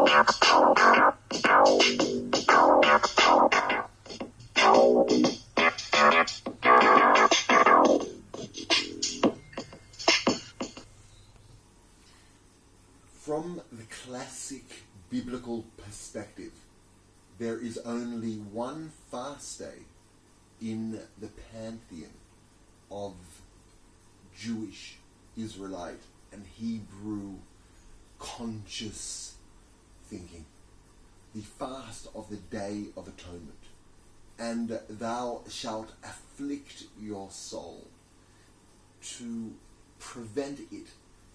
From the classic biblical perspective, there is only one fast day in the pantheon of Jewish, Israelite, and Hebrew conscious thinking. The fast of the Day of Atonement. And thou shalt afflict your soul to prevent it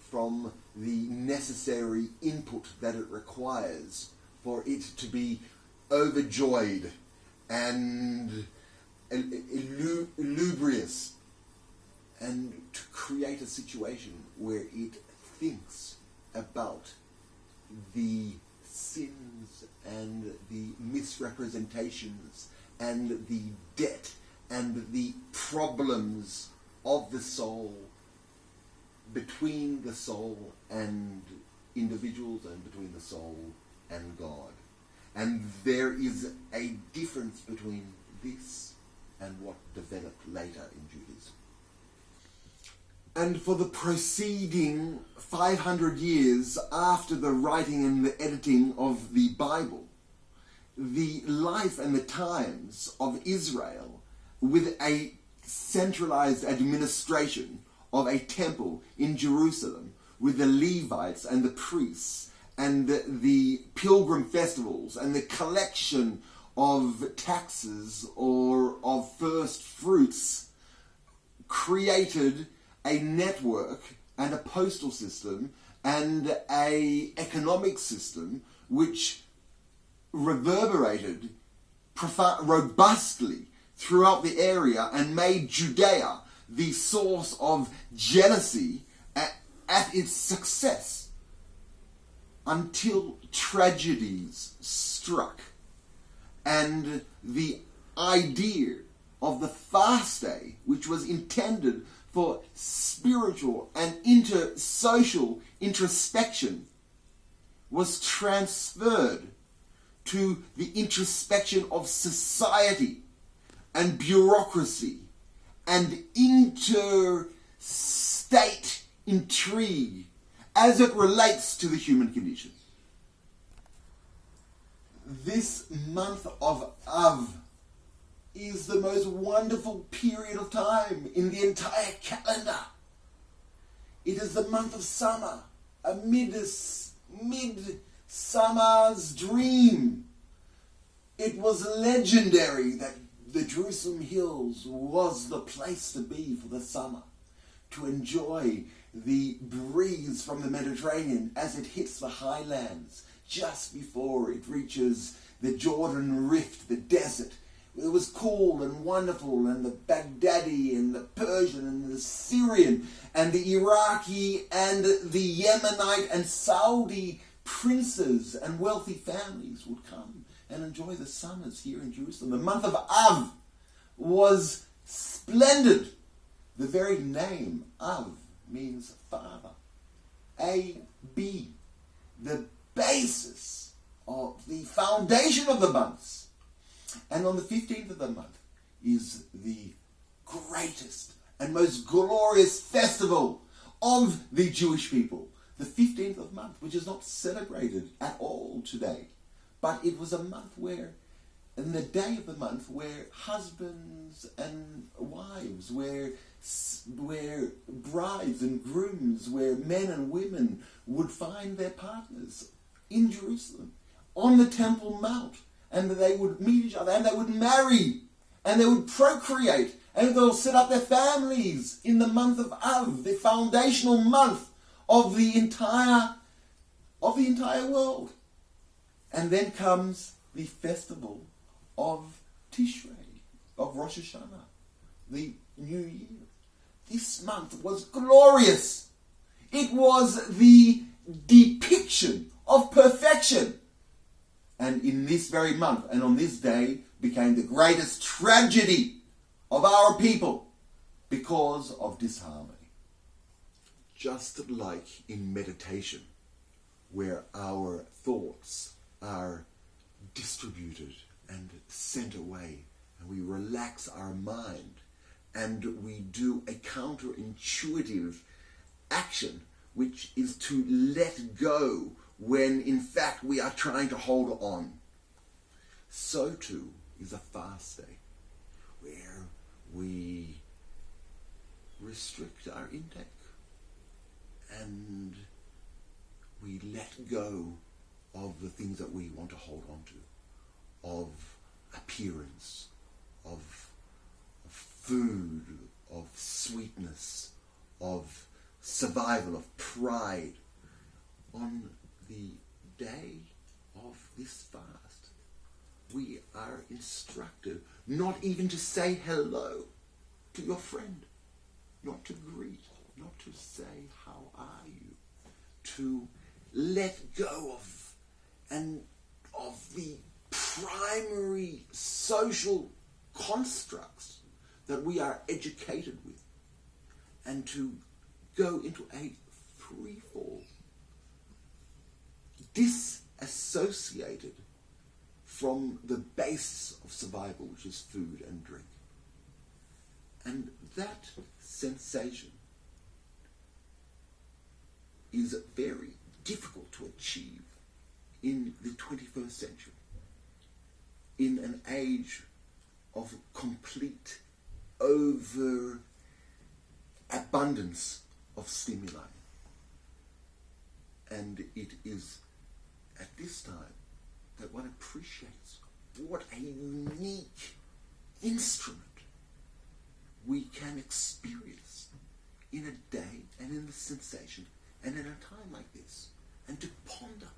from the necessary input that it requires for it to be overjoyed and lubrious, and to create a situation where it thinks about the sins and the misrepresentations and the debt and the problems of the soul, between the soul and individuals and between the soul and God. And there is a difference between this and what developed later in Judaism. And for the preceding 500 years after the writing and the editing of the Bible, the life and the times of Israel, with a centralized administration of a temple in Jerusalem, with the Levites and the priests and the pilgrim festivals and the collection of taxes or of first fruits, created a network and a postal system and a economic system which reverberated robustly throughout the area and made Judea the source of jealousy at its success, until tragedies struck and the idea of the fast day, which was intended for spiritual and social introspection, was transferred to the introspection of society and bureaucracy and interstate intrigue as it relates to the human condition. This month of Av is the most wonderful period of time in the entire calendar. It is the month of summer, a midsummer's dream. It was legendary that the Jerusalem hills was the place to be for the summer, to enjoy the breeze from the Mediterranean as it hits the highlands just before it reaches the Jordan Rift, the desert. It was cool and wonderful, and the Baghdadi and the Persian and the Syrian and the Iraqi and the Yemenite and Saudi princes and wealthy families would come and enjoy the summers here in Jerusalem. The month of Av was splendid. The very name Av means father. A-B, the basis of the foundation of the months. And on the 15th of the month is the greatest and most glorious festival of the Jewish people. The 15th of month, which is not celebrated at all today. But it was a month where, in the day of the month, where husbands and wives, where brides and grooms, where men and women would find their partners in Jerusalem, on the Temple Mount, and they would meet each other, and they would marry, and they would procreate, and they'll set up their families in the month of Av, the foundational month of the entire world. And then comes the festival of Tishrei, of Rosh Hashanah, the New Year. This month was glorious. It was the depiction of perfection. And in this very month, and on this day, became the greatest tragedy of our people because of disharmony. Just like in meditation, where our thoughts center way, and we relax our mind, and we do a counterintuitive action, which is to let go when in fact we are trying to hold on. So too is a fast day, where we restrict our intake and we let go of the things that we want to hold on to, of appearance, of food, of sweetness, of survival, of pride. On the day of this fast, we are instructed not even to say hello to your friend, not to greet, not to say, how are you? To let go of the primary social constructs that we are educated with, and to go into a free fall, disassociated from the basis of survival, which is food and drink. And that sensation is very difficult to achieve in the 21st century, in an age of complete overabundance of stimuli. And it is at this time that one appreciates what a unique instrument we can experience in a day and in the sensation and in a time like this, and to ponder